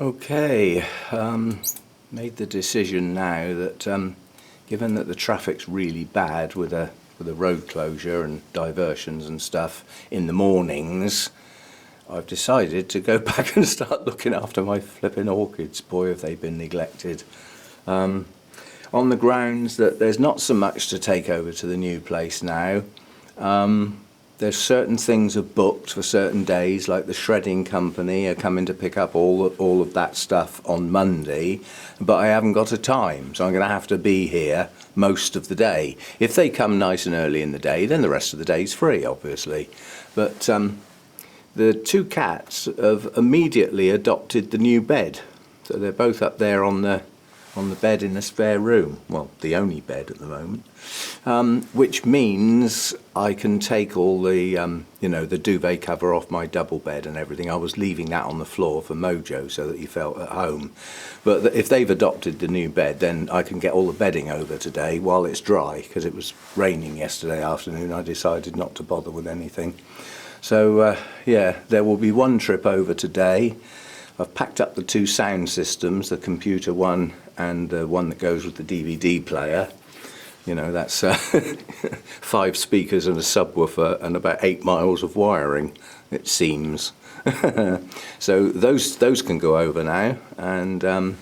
Okay, made the decision now that given that the traffic's really bad with a road closure and diversions and stuff in the mornings, I've decided to go back and start looking after my flipping orchids. Boy, have they been neglected. On the grounds that there's not so much to take over to the new place now. There's certain things are booked for certain days, like the shredding company are coming to pick up all of that stuff on Monday, but I haven't got a time, so I'm going to have to be here most of the day. If they come nice and early in the day, then the rest of the day's free, obviously. But the two cats have immediately adopted the new bed, so they're both up there on the bed in the spare room, well, the only bed at the moment, which means I can take all the, the duvet cover off my double bed and everything. I was leaving that on the floor for Mojo so that he felt at home. But if they've adopted the new bed, then I can get all the bedding over today while it's dry, because it was raining yesterday afternoon. I decided not to bother with anything. So, yeah, there will be one trip over today. I've packed up the two sound systems, the computer one and the one that goes with the DVD player. You know, that's 5 speakers and a subwoofer and about 8 miles of wiring, it seems. So those can go over now, and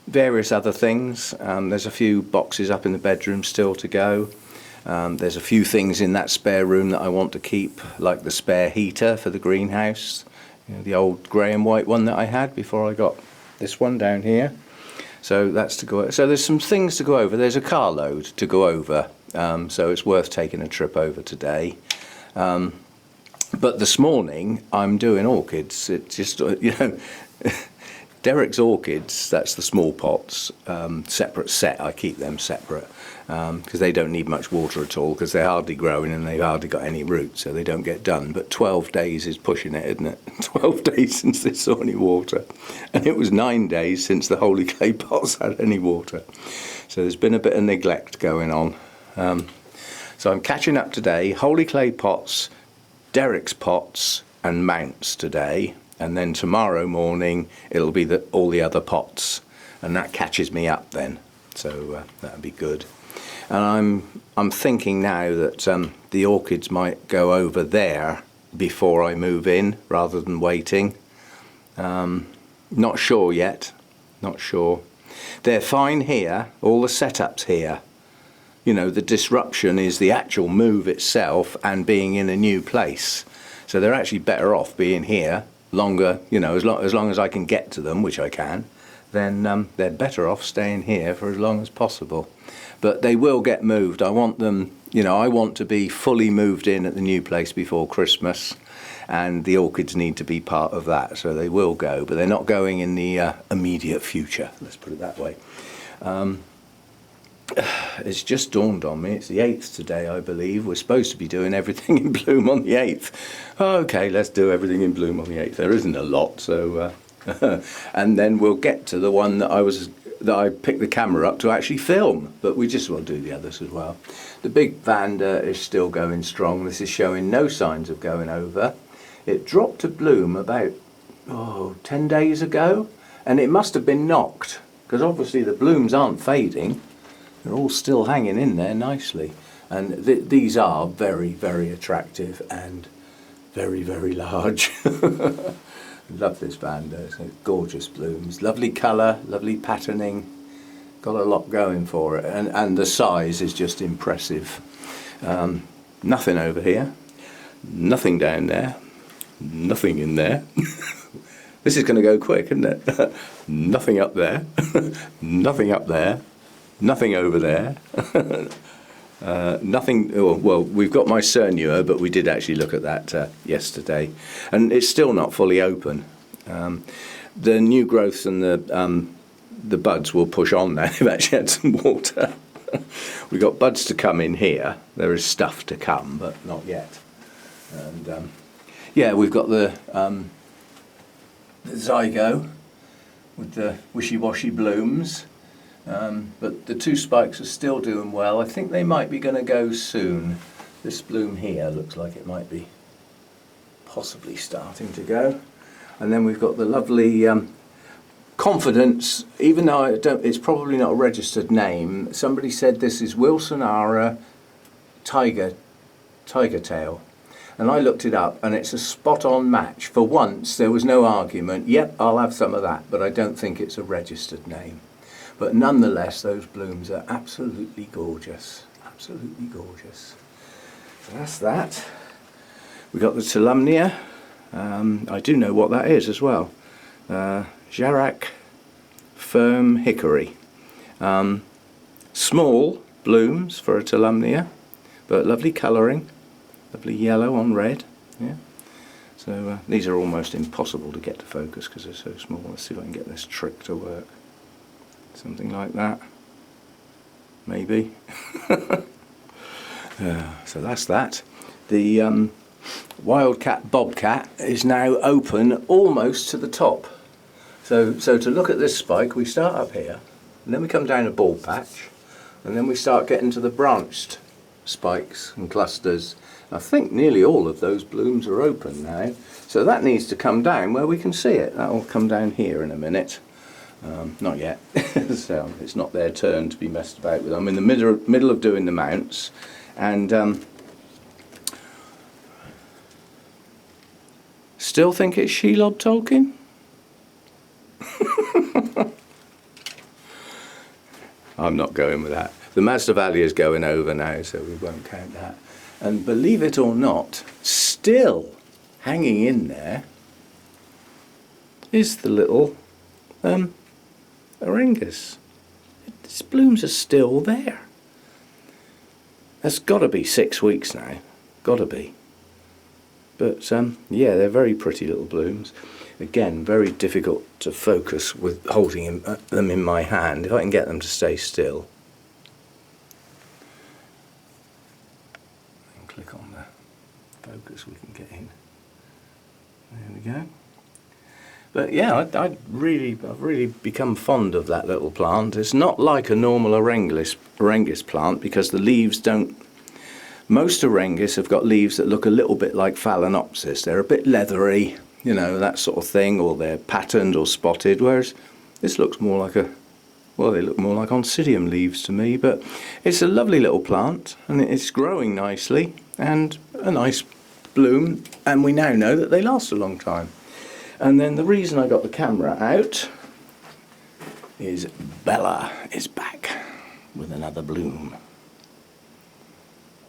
various other things. There's a few boxes up in the bedroom still to go. There's a few things in that spare room that I want to keep, like the spare heater for the greenhouse. You know, the old grey and white one that I had before I got this one down here. So that's to go. So there's some things to go over. There's a carload to go over, so it's worth taking a trip over today. But this morning I'm doing orchids. It's just Derek's orchids. That's the small pots, separate set. I keep them separate because they don't need much water at all, because they're hardly growing and they've hardly got any roots, so they don't get done. But 12 days is pushing it, isn't it? 12 days since they saw any water, and it was 9 days since the holy clay pots had any water. So there's been a bit of neglect going on. So I'm catching up today. Holy clay pots, Derek's pots and mounts today, and then tomorrow morning it'll be all the other pots, and that catches me up then. So that'll be good. And I'm thinking now that the orchids might go over there before I move in, rather than waiting. Not sure yet. Not sure. They're fine here. All the setup's here. You know, the disruption is the actual move itself and being in a new place. So they're actually better off being here longer. You know, as long as I can get to them, which I can, then they're better off staying here for as long as possible. But they will get moved. I want them, I want to be fully moved in at the new place before Christmas, and the orchids need to be part of that, so they will go, but they're not going in the immediate future, let's put it that way. It's just dawned on me, it's the 8th today, I believe. We're supposed to be doing everything in bloom on the 8th. Okay, let's do everything in bloom on the 8th. There isn't a lot, so and then we'll get to the one that I picked the camera up to actually film, but we just will do the others as well. The big Vanda is still going strong. This is showing no signs of going over. It dropped to bloom about 10 days ago, and it must have been knocked, because obviously the blooms aren't fading. They're all still hanging in there nicely, and these are very, very attractive and very, very large. Love this Vanda. It's gorgeous blooms, lovely colour, lovely patterning, got a lot going for it, and the size is just impressive. Nothing over here, nothing down there, nothing in there. This is going to go quick, isn't it? Nothing up there, nothing up there, nothing over there. Nothing. Well, we've got my Cernua, but we did actually look at that yesterday, and it's still not fully open. The new growths and the buds will push on now. They've actually had some water. We've got buds to come in here. There is stuff to come, but not yet. And yeah, we've got the zygo with the wishy-washy blooms. But the two spikes are still doing well. I think they might be going to go soon. This bloom here looks like it might be possibly starting to go. And then we've got the lovely confidence, even though it's probably not a registered name. Somebody said this is Wilsonara tiger tail, and I looked it up, and it's a spot-on match. For once, there was no argument. Yep, I'll have some of that, but I don't think it's a registered name. But nonetheless, those blooms are absolutely gorgeous. Absolutely gorgeous. So that's that. We got the Tolumnia. I do know what that is as well. Jarrac Firm Hickory. Small blooms for a Tolumnia, but lovely colouring. Lovely yellow on red. Yeah. So these are almost impossible to get to focus because they're so small. Let's see if I can get this trick to work. Something like that. Maybe. So that's that. The Wildcat Bobcat is now open almost to the top. So to look at this spike, we start up here, and then we come down a ball patch, and then we start getting to the branched spikes and clusters. I think nearly all of those blooms are open now, so that needs to come down where we can see it. That will come down here in a minute. Not yet. So it's not their turn to be messed about with. I'm in the middle of doing the mounts, and still think it's Shelob Tolkien? I'm not going with that. The Masdevallia is going over now, so we won't count that. And believe it or not, still hanging in there is the little Orangus. Its blooms are still there. That's got to be 6 weeks now. Got to be. But yeah, they're very pretty little blooms. Again, very difficult to focus with holding them in my hand. If I can get them to stay still. And click on the focus we can get in. There we go. But yeah, I've really become fond of that little plant. It's not like a normal Orangus plant because the leaves don't. Most Orangus have got leaves that look a little bit like Phalaenopsis. They're a bit leathery, you know, that sort of thing, or they're patterned or spotted, whereas this looks more like they look more like Oncidium leaves to me. But it's a lovely little plant, and it's growing nicely, and a nice bloom, and we now know that they last a long time. And then the reason I got the camera out is Bella is back with another bloom.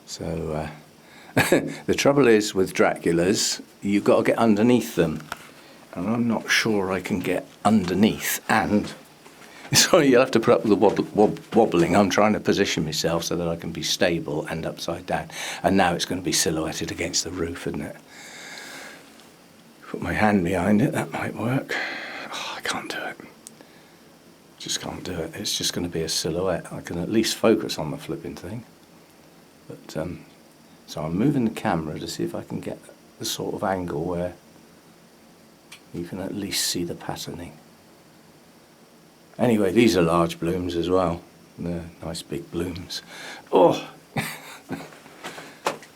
So the trouble is with Draculas, you've got to get underneath them, and I'm not sure I can get underneath. And sorry, you'll have to put up with the wobbling. I'm trying to position myself so that I can be stable and upside down. And now it's going to be silhouetted against the roof, isn't it? Put my hand behind it, that might work. Oh, I can't do it. Just can't do it. It's just going to be a silhouette. I can at least focus on the flipping thing. But so I'm moving the camera to see if I can get the sort of angle where you can at least see the patterning. Anyway, these are large blooms as well. They're nice big blooms. Oh!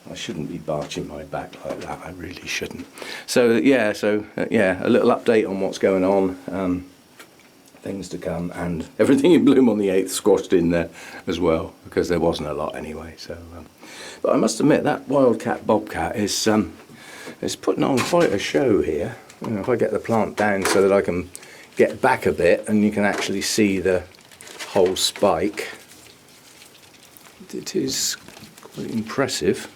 I shouldn't be barching my back like that, I really shouldn't. So yeah, a little update on what's going on, things to come, and everything in bloom on the 8th squashed in there as well, because there wasn't a lot anyway. So, but I must admit that Wildcat Bobcat is putting on quite a show here. You know, if I get the plant down so that I can get back a bit and you can actually see the whole spike, it is quite impressive.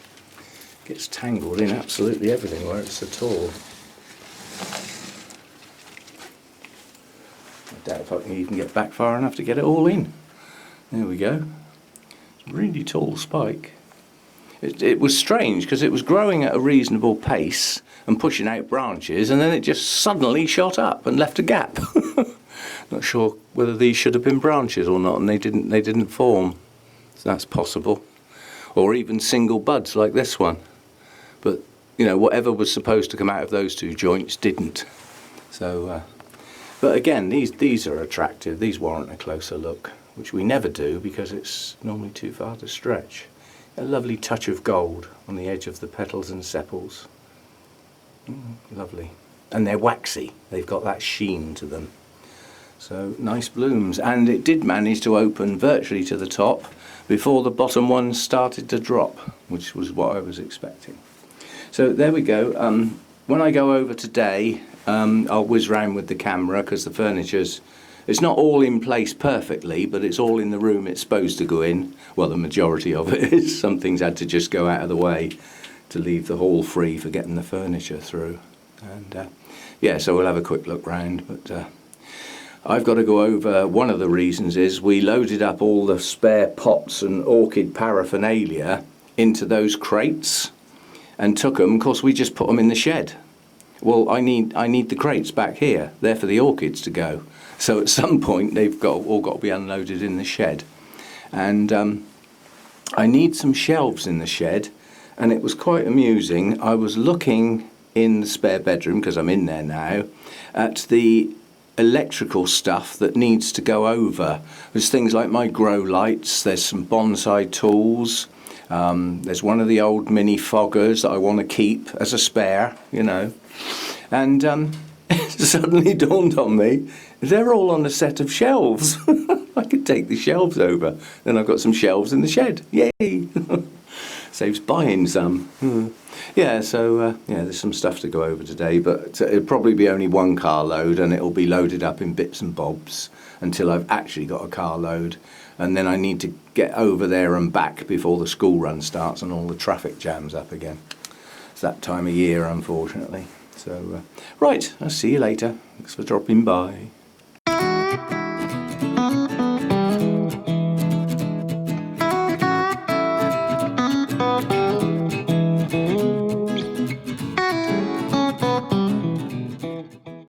Gets tangled in absolutely everything where it's at all. I doubt if I can even get back far enough to get it all in. There we go. Really tall spike. It was strange because it was growing at a reasonable pace and pushing out branches, and then it just suddenly shot up and left a gap. Not sure whether these should have been branches or not, and they didn't form. So that's possible. Or even single buds like this one. But you know, whatever was supposed to come out of those two joints didn't. So, but again, these are attractive. These warrant a closer look, which we never do because it's normally too far to stretch. A lovely touch of gold on the edge of the petals and sepals. Lovely. And they're waxy. They've got that sheen to them. So nice blooms, and it did manage to open virtually to the top before the bottom ones started to drop, which was what I was expecting. So there we go. When I go over today, I'll whiz round with the camera because the furniture's, it's not all in place perfectly, but it's all in the room it's supposed to go in. Well, the majority of it is. Some things had to just go out of the way to leave the hall free for getting the furniture through. And yeah, so we'll have a quick look round, but I've got to go over, one of the reasons is we loaded up all the spare pots and orchid paraphernalia into those crates and took them. Of course, we just put them in the shed. Well, I need the crates back here. They're for the orchids to go. So at some point, they've all got to be unloaded in the shed. And I need some shelves in the shed, and it was quite amusing. I was looking in the spare bedroom, because I'm in there now, at the electrical stuff that needs to go over. There's things like my grow lights, there's some bonsai tools, there's one of the old mini foggers that I want to keep as a spare, you know. And it suddenly dawned on me, they're all on a set of shelves. I could take the shelves over. Then I've got some shelves in the shed. Yay! Saves buying some. Yeah, so yeah, there's some stuff to go over today, but it'll probably be only one car load, and it'll be loaded up in bits and bobs until I've actually got a car load, and then I need to get over there and back before the school run starts and all the traffic jams up again. It's that time of year, unfortunately. So right, I'll see you later. Thanks for dropping by.